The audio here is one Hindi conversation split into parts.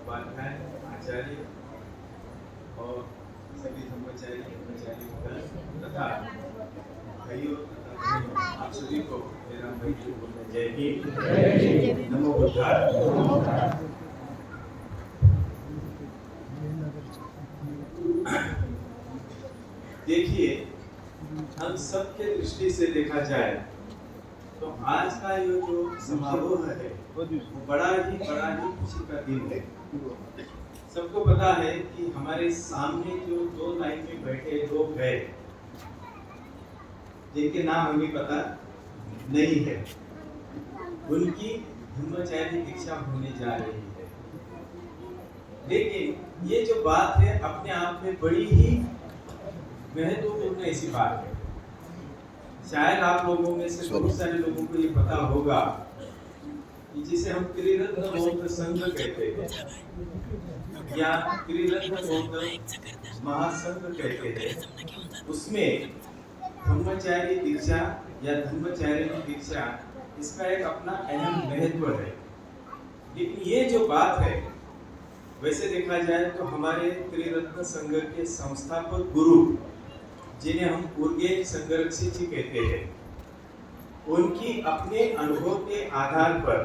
उपाध्याय, आचार्य और सभी धर्माचार्य ब्रह्मचारी तथा भाइयों तथा बहनों, आप सभी को मेरा जय हिंद, नमो बुद्धाय। देखिए, हम सबके दृष्टि से देखा जाए तो आज का ये जो समारोह है वो बड़ा ही खुशी का दिन है। सबको पता है कि हमारे सामने जो दो लाइन में बैठे लोग हैं जिनके नाम हमें पता नहीं है, उनकी ब्रह्मचारी दीक्षा होने जा रही है। लेकिन ये जो बात है अपने आप में बड़ी ही महत्वपूर्ण ऐसी बात है। शायद आप लोगों में से बहुत सारे लोगों को ये पता होगा कि जिसे हम त्रिरत्न बौद्ध संघ कहते हैं या त्रिरत्न बौद्ध महासंघ कहते हैं, उसमें ब्रह्मचारी दीक्षा या धर्मचारिणी दीक्षा इसका एक अपना अहम महत्व है। लेकिन ये जो बात है, वैसे देखा जाए तो हमारे त्रिरत्न संघ के संस्थापक गुरु जिन्हें हम उर्गेन संगरक्षी जी कहते हैं, उनकी अपने अनुभव के आधार पर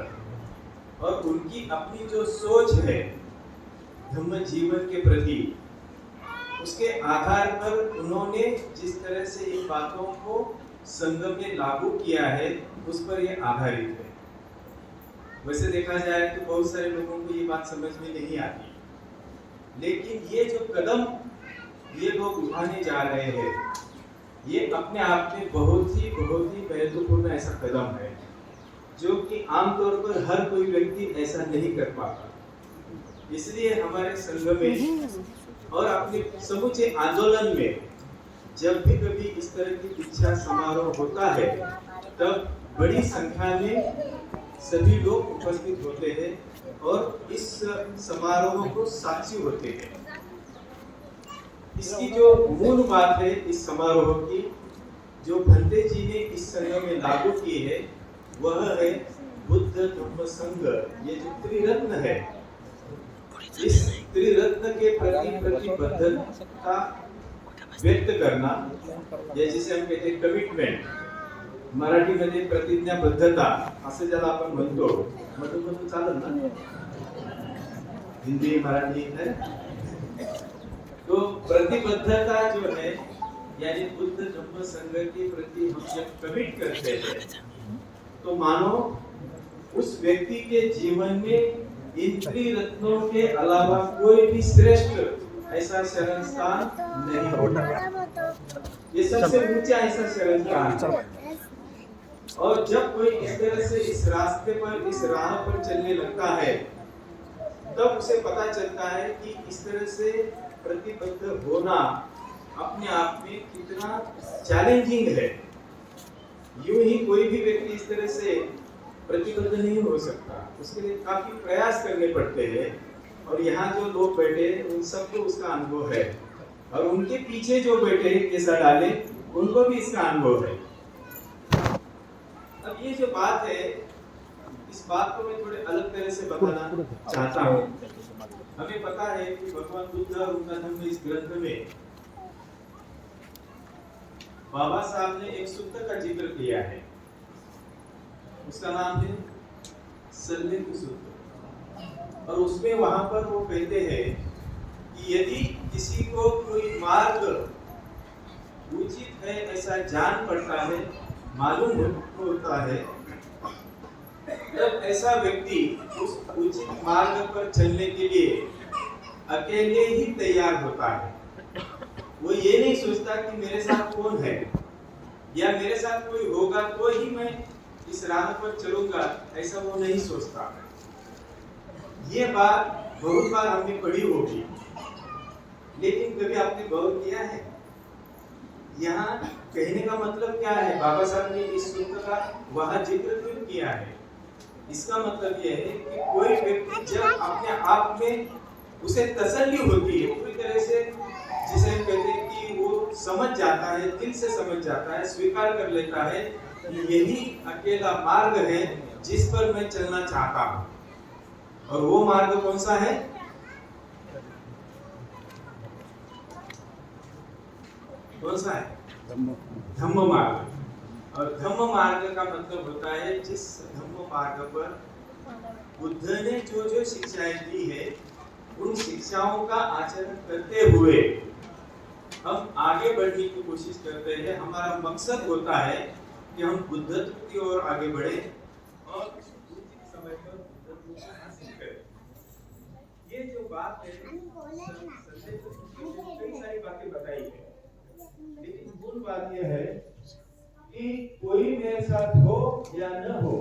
और उनकी अपनी जो सोच है धम्म जीवन के प्रति, उसके आधार पर उन्होंने जिस तरह से इन बातों को संघ में लागू किया है उस पर यह आधारित है। वैसे देखा जाए तो बहुत सारे लोगों को ये बात समझ में नहीं आती, लेकिन ये जो कदम ये लोग उठाने जा रहे हैं, ये अपने आप में बहुत ही महत्वपूर्ण ऐसा कदम है जो कि आमतौर पर हर कोई व्यक्ति ऐसा नहीं कर पाता। इसलिए हमारे संघ में और अपने समूचे आंदोलन में जब भी कभी इस तरह की दीक्षा समारोह होता है, तब बड़ी संख्या में सभी लोग उपस्थित होते हैं और इस समारोह को साक्षी होते हैं। इसकी जो मूल बात है इस समारोह की, जो भंते जी ने इस संघ में लागू की है, वह है बुद्ध धम्म संघ। ये जो त्रिरत्न है, इस त्रिरत्न के प्रति प्रतिबद्धता व्यक्त करना, या जिसे हम कहते हैं कमिटमेंट, मराठीमध्ये प्रतिज्ञाबद्धता असं ज्याला आपण म्हणतो, मधून चालेल ना, हिंदी मराठी है। तो प्रतिबद्धता जो है, यानी बुद्ध धम्म संघ के प्रति हम जब कमिट करते हैं, तो मानो उस व्यक्ति के जीवन में इन त्रिरत्नों के अलावा कोई भी श्रेष्ठ ऐसा शरण स्थान नहीं होता। ये सबसे ऊंचा ऐसा शरण स्थान है। और जब कोई इस तरह से इस रास्ते पर, इस राह पर चलने लगता है, तब उसे पता चलता है कि इस तरह से प्रतिबद्ध होना अपने आप में कितना चैलेंजिंग है। यूं ही कोई भी व्यक्ति इस तरह से प्रतिबद्ध नहीं हो सकता, उसके लिए काफी प्रयास करने पड़ते हैं। और यहाँ जो लोग बैठे हैं उन सबको उसका अनुभव है, और उनके पीछे जो बैठे केसा डाले, उनको भी इसका अनुभव है। अब ये जो बात है, इस बात को मैं थोड़े अलग तरह से बताना चाहता हूँ। हमें पता है कि भगवान बुद्ध और उनका धम्म इस ग्रंथ में बाबा साहब ने एक सूत्र का जिक्र किया है, उसका नाम है सल्लेखु सूत्र। और उसमें वहां पर वो कहते हैं कि यदि किसी को कोई मार्ग उचित है ऐसा जान पड़ता है, मालूम होता है, तब ऐसा व्यक्ति उस उचित मार्ग पर चलने के लिए अकेले ही तैयार होता है। वो ये नहीं सोचता कि मेरे साथ कौन है या मेरे साथ कोई होगा तो ही मैं इस राह पर चलूंगा, ऐसा वो नहीं सोचता। ये बात बहुत बार हमने पढ़ी होगी, लेकिन कभी आपने गौर किया है यहाँ कहने का मतलब क्या है? बाबा साहब ने इस सूत्र का वहां जिक्र क्यों किया है? इसका मतलब यह है कि कोई व्यक्ति जब अपने आप में उसे तसल्ली होती है, पूरी तरह से, जिसे हम कहते हैं कि वो समझ जाता है, दिल से समझ जाता है, स्वीकार कर लेता है कि यही अकेला मार्ग है जिस पर मैं चलना चाहता हूँ। और वो मार्ग कौन सा है? कौन सा है? धम्म मार्ग। और धम्म मार्ग का मतलब होता है जिस धम्म मार्ग पर बुद्ध ने जो जो शिक्षाएं दी है उन शिक्षाओं का आचरण करते हुए हम आगे बढ़ने की कोशिश करते हैं। हमारा मकसद होता है कि हम बुद्धत्व की ओर आगे बढ़े और उचित समय पर बुद्धत्व को हासिल करें। ये जो बात है संदेश में कई सारी बातें बताई है, लेकिन मूल बात यह है कि कोई मेरे साथ हो या न हो,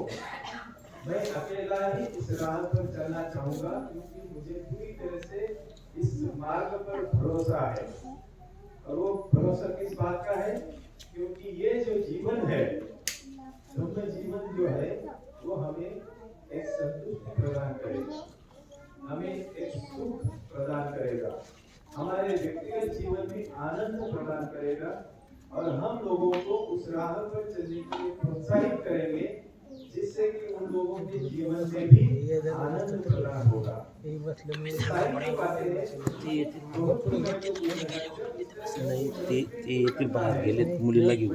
मैं अकेला ही इस राह पर चलना चाहूंगा, क्योंकि मुझे पूरी तरह से इस मार्ग पर भरोसा है। और वो भरोसा किस बात का है? क्योंकि ये जो जीवन है, धम्म जीवन जो है, वो हमें एक संतुष्टि प्रदान करेगा, हमें एक सुख प्रदान करेगा, हमारे व्यक्तिगत जीवन में आनंद प्रदान करेगा और हम लोगों को उस राह पर चलने के लिए प्रोत्साहित करेंगे, जिससे कि उन लोगों के जीवन में भी आनंद प्रदान होगा। सारी बातें ते बाहेर गेले मुलीला घेऊन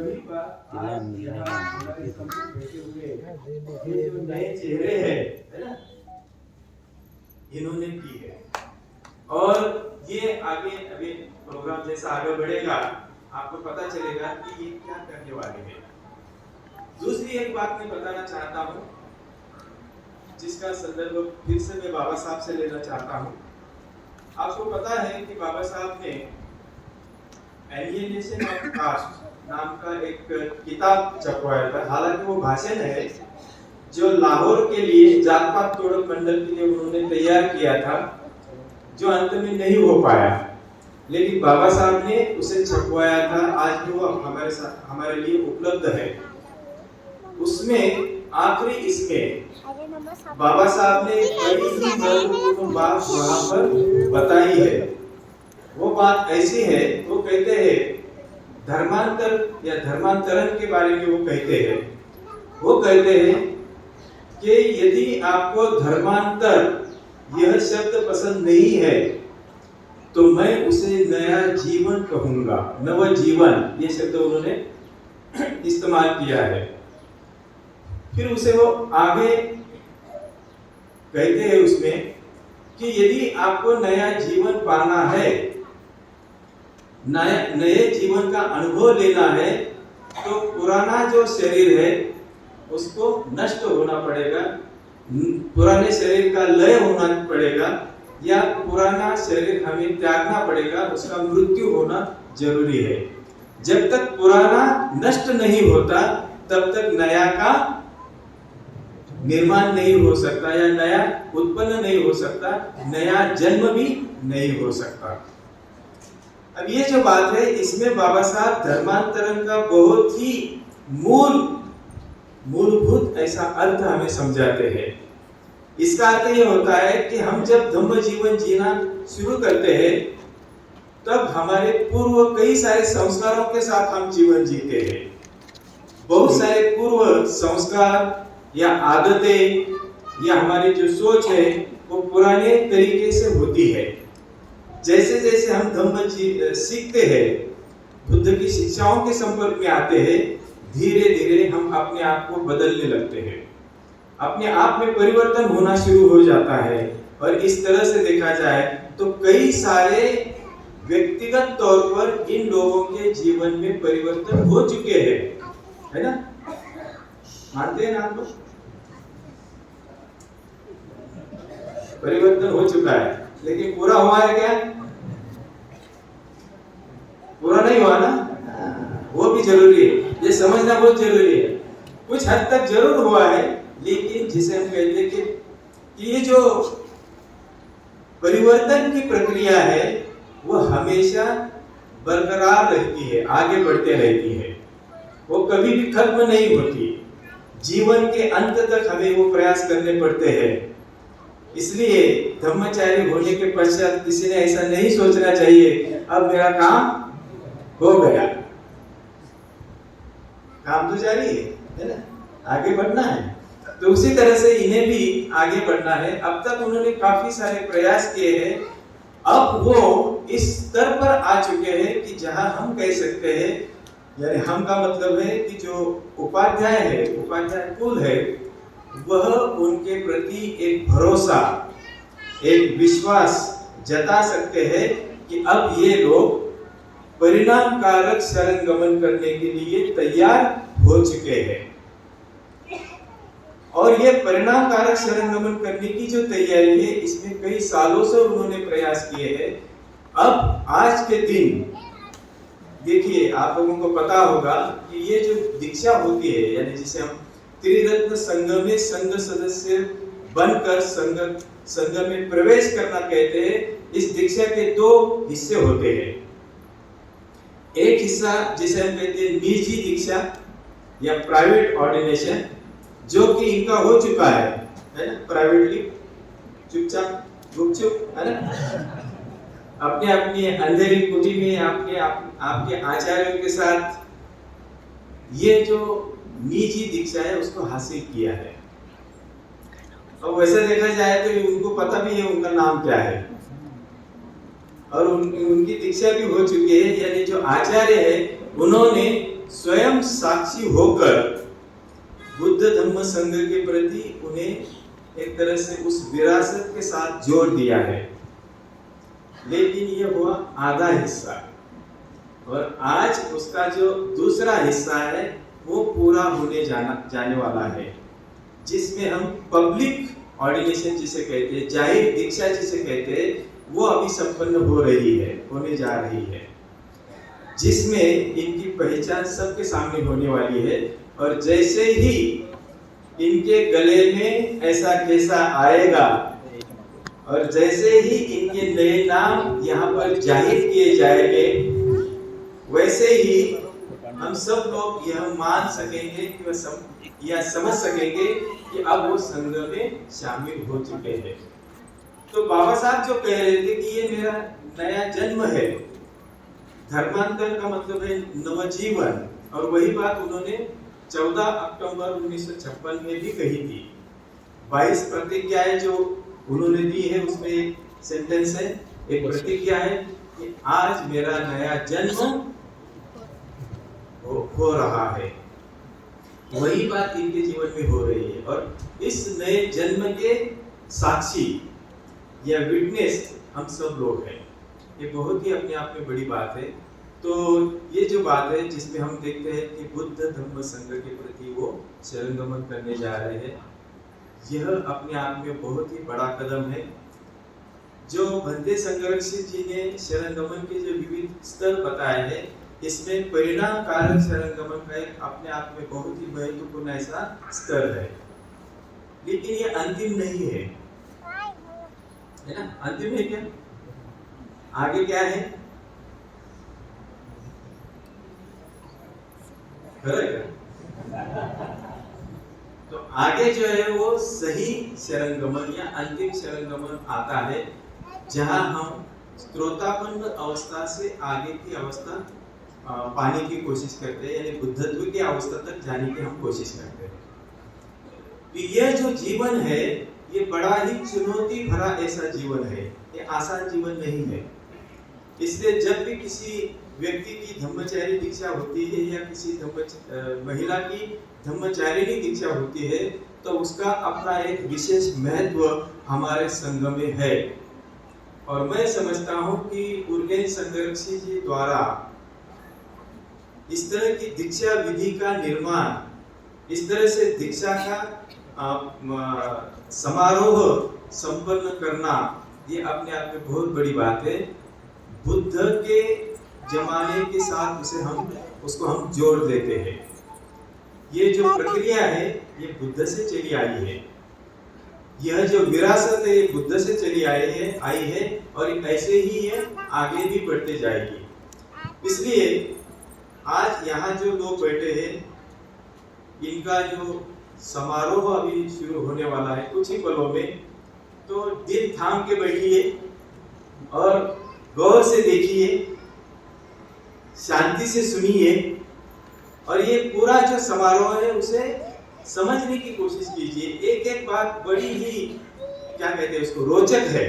तिला नए चेहरे हैं, है ना, इन्होंने की है। और ये आगे अभी प्रोग्राम जैसा आगे बढ़ेगा आपको पता चलेगा कि ये क्या करने वाले हैं। दूसरी एक बात मैं बताना चाहता हूँ, जिसका संदर्भ फिर से मैं बाबा साहब से लेना चाहता हूँ। आपको पता है कि बाबा साहब ने एलियनेशन ऑफ कास्ट नाम का एक किताब छपवाया था। हालांकि वो भाषण है जो लाहौर के लिए जात पात तोड़क मंडल के लिए उन्होंने तैयार किया था, जो अंत में नहीं हो पाया, लेकिन बाबा साहब ने उसे छपवाया था। आज भी वो हमारे लिए उपलब्ध है। उसमें आखिरी इसमें बाबा साहब ने बड़ी ही महत्वपूर्ण बात वहां पर बताई है। वो बात ऐसी है, वो कहते हैं धर्मांतर या धर्मांतरण के बारे में वो कहते हैं कि यदि आपको धर्मांतर यह शब्द पसंद नहीं है तो मैं उसे नया जीवन कहूंगा। नव जीवन ये शब्द उन्होंने इस्तेमाल किया है। फिर उसे वो आगे कहते हैं उसमें कि यदि आपको नया जीवन पाना है, नए जीवन का अनुभव लेना है, तो पुराना जो शरीर है उसको नष्ट होना पड़ेगा, पुराने शरीर का लय होना पड़ेगा, या पुराना शरीर हमें त्यागना पड़ेगा, उसका मृत्यु होना जरूरी है। जब तक पुराना नष्ट नहीं होता तब तक नया का निर्माण नहीं हो सकता या नया उत्पन्न नहीं हो सकता, नया जन्म भी नहीं हो सकता। अब ये जो बात है इसमें बाबा साहब धर्मांतरण का बहुत ही मूलभूत ऐसा अर्थ हमें समझाते हैं। इसका अर्थ ये होता है कि हम जब धम्म जीवन जीना शुरू करते हैं तब हमारे पूर्व कई सारे संस्कारों के साथ हम जीवन जीते हैं। बहुत सारे पूर्व संस्कार या आदतें या हमारी जो सोच है वो पुराने तरीके से होती है। जैसे जैसे हम धम्म सीखते हैं, बुद्ध की शिक्षाओं के संपर्क में आते हैं, धीरे धीरे हम अपने आप को बदलने लगते हैं, अपने आप में परिवर्तन होना शुरू हो जाता है। और इस तरह से देखा जाए तो कई सारे व्यक्तिगत तौर पर इन लोगों के जीवन में परिवर्तन हो चुके हैं, है ना? मानते हैं ना आप लोग? परिवर्तन हो चुका है, लेकिन पूरा हुआ है क्या? पूरा नहीं हुआ ना, वो भी जरूरी है, ये समझना बहुत जरूरी है। कुछ हद तक जरूर हुआ है, लेकिन जिसे हम कहते हैं कि ये जो परिवर्तन की प्रक्रिया है वो हमेशा बरकरार रहती है, आगे बढ़ते रहती है, वो कभी भी खत्म नहीं होती। जीवन के अंत तक हमें वो प्रयास करने पड़ते हैं। इसलिए धम्मचारी होने के पश्चात किसी ने ऐसा नहीं सोचना चाहिए अब मेरा काम हो गया, काम तो जारी है ना, आगे बढ़ना है। तो उसी तरह से इन्हें भी आगे बढ़ना है। अब तक उन्होंने काफी सारे प्रयास किए हैं अब वो इस स्तर पर आ चुके हैं कि जहां हम कह सकते हैं, यानी हम का मतलब है कि जो उपाध्याय है, उपाध्याय कुल है, वह उनके प्रति एक भरोसा, एक विश्वास जता सकते हैं कि अब ये लोग परिणाम कारक शरण गमन करने के लिए तैयार हो चुके हैं। और ये परिणाम कारक शरण गमन करने की जो तैयारी है, इसमें कई सालों से उन्होंने प्रयास किए हैं। अब आज के दिन देखिए, आप लोगों को पता होगा कि ये जो दीक्षा होती है, यानी जिसे हम त्रिरत्न संघ में संघ सदस्य बनकर संघ में प्रवेश करना कहते हैं, इस दीक्षा के दो हिस्से होते हैं। एक हिस्सा जिसे हम कहते हैं निजी दीक्षा या प्राइवेट ऑर्डिनेशन, जो कि इनका हो चुका है ना, प्राइवेटली, चुपचाप गुपचुप, है ना, अपने अपनी अंधेरी कुटी में आपके आचार्यों के साथ ये जो निजी दीक्षा है उसको हासिल किया है। और वैसे देखा जाए तो उनको पता भी है उनका नाम क्या है, और उनकी दीक्षा भी हो चुकी है। यानी जो आचार्य है, उन्होंने स्वयं साक्षी होकर बुद्ध धम्म संघ के प्रति उन्हें एक तरह से उस विरासत के साथ जोड़ दिया है। लेकिन ये हुआ आधा हिस्सा, और आज उसका जो दूसरा हिस्सा है वो पूरा होने जाने वाला है, जिसमें हम पब्लिक ऑर्डिनेशन जिसे कहते हैं, जाहिर दीक्षा जिसे कहते हैं, वो अभी संपन्न हो रही है, होने जा रही है, जिसमें इनकी पहचान सबके सामने होने वाली है। और जैसे ही इनके गले में ऐसा कैसा आएगा और जैसे ही इनके नए नाम यहाँ पर जाहिर किए जाएंगे, वैसे ही हम सब लोग यह मान सकेंगे कि या समझ सकेंगे कि अब वो संघ में शामिल हो चुके हैं। तो बाबा साहब जो कह रहे थे कि ये मेरा नया जन्म है, धर्मांतर का मतलब है नवजीवन, और वही बात उन्होंने 14 अक्टूबर 1956 में भी कही थी। 22 प्रतिज्ञाएं जो उन्होंने दी है, उसमें एक सेंटेंस है, एक प्रतिज्ञा है कि आज मेरा नया जन्म हो रहा है। वही बात इनके जीवन में हो रही है, और इस नए जन्म के साक्षी या विटनेस हम सब लोग हैं। ये बहुत ही अपने आप में बड़ी बात है। तो ये जो बात है जिसमें हम देखते हैं कि बुद्ध धम्म संघ के प्रति वो शरण गमन करने जा रहे हैं, यह अपने आप में बहुत ही बड़ा कदम है। जो बंदे संरक्षित जी ने शरण गमन के जो विविध स्तर बताए हैं, इसमें परिणाम कारक शरण गमन का एक अपने आप में बहुत ही महत्वपूर्ण ऐसा स्तर है। लेकिन ये अंतिम नहीं है ना? अंतिम है क्या? आगे क्या है? तो आगे जो है वो सही शरण गमन या अंतिम शरण गमन आता है, जहां हम स्त्रोतापन्न अवस्था से आगे की अवस्था पाने की कोशिश करते हैं, यानी बुद्धत्व की अवस्था तक जाने की हम कोशिश करते हैं। तो यह जो जीवन है, ये बड़ा ही चुनौती भरा ऐसा जीवन है, ये आसान जीवन नहीं है। इसलिए जब भी किसी व्यक्ति की धम्मचारी दीक्षा होती है या किसी महिला की धम्मचारिणी दीक्षा होती है, तो उसका अपना एक विशेष महत्व हमारे संघ में है। और मैं समझता हूँ कि उर्गेन संरक्षी जी द्वारा इस तरह की दीक्षा विधि का निर्माण, इस तरह से दीक्षा का समारोह संपन्न करना, ये अपने आप में बहुत बड़ी बात है। बुद्ध के जमाने के साथ उसको हम जोड़ देते हैं। ये जो प्रक्रिया है, ये बुद्ध से चली आई है। यह जो विरासत है, ये बुद्ध से चली आई है और ऐसे ही ये आगे भी बढ़ते जाएगी। इसलिए आज यहाँ जो लोग बैठे हैं, इनका जो समारोह अभी शुरू होने वाला है कुछ ही पलों में, तो दिल थाम के बैठिए और गौर से देखिए, शांति से सुनिए, और ये पूरा जो समारोह है उसे समझने की कोशिश कीजिए। एक एक बात बड़ी ही, क्या कहते हैं उसको, रोचक है।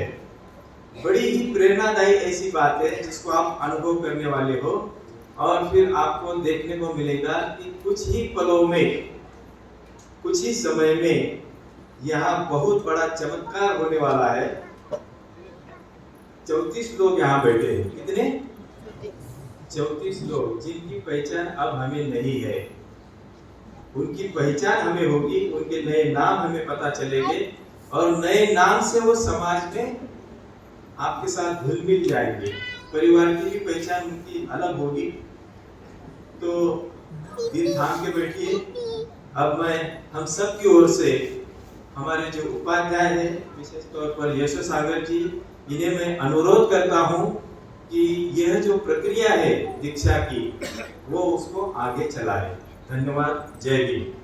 बड़ी ही प्रेरणादायी ऐसी बात है जिसको आप अनुभव करने वाले हो, और फिर आपको देखने को मिलेगा कि कुछ ही पलों में, कुछ ही समय में यहाँ बहुत बड़ा चमत्कार होने वाला है। 34 लोग यहाँ बैठे हैं। कितने? 34 लोग, जिनकी पहचान अब हमें नहीं है। उनकी पहचान हमें होगी, उनके नए नाम हमें पता चलेंगे, और नए नाम से वो समाज में आपके साथ घुल मिल जाएंगे। परिवार की भी पहचान उनकी अलग होगी। तो दिल थाम के बैठिए। अब मैं हम सब की ओर से हमारे जो उपाध्याय हैं, विशेष तौर पर यशो सागर जी, इन्हें मैं अनुरोध करता हूं कि यह जो प्रक्रिया है दीक्षा की, वो उसको आगे चलाए। धन्यवाद। जय हिंद।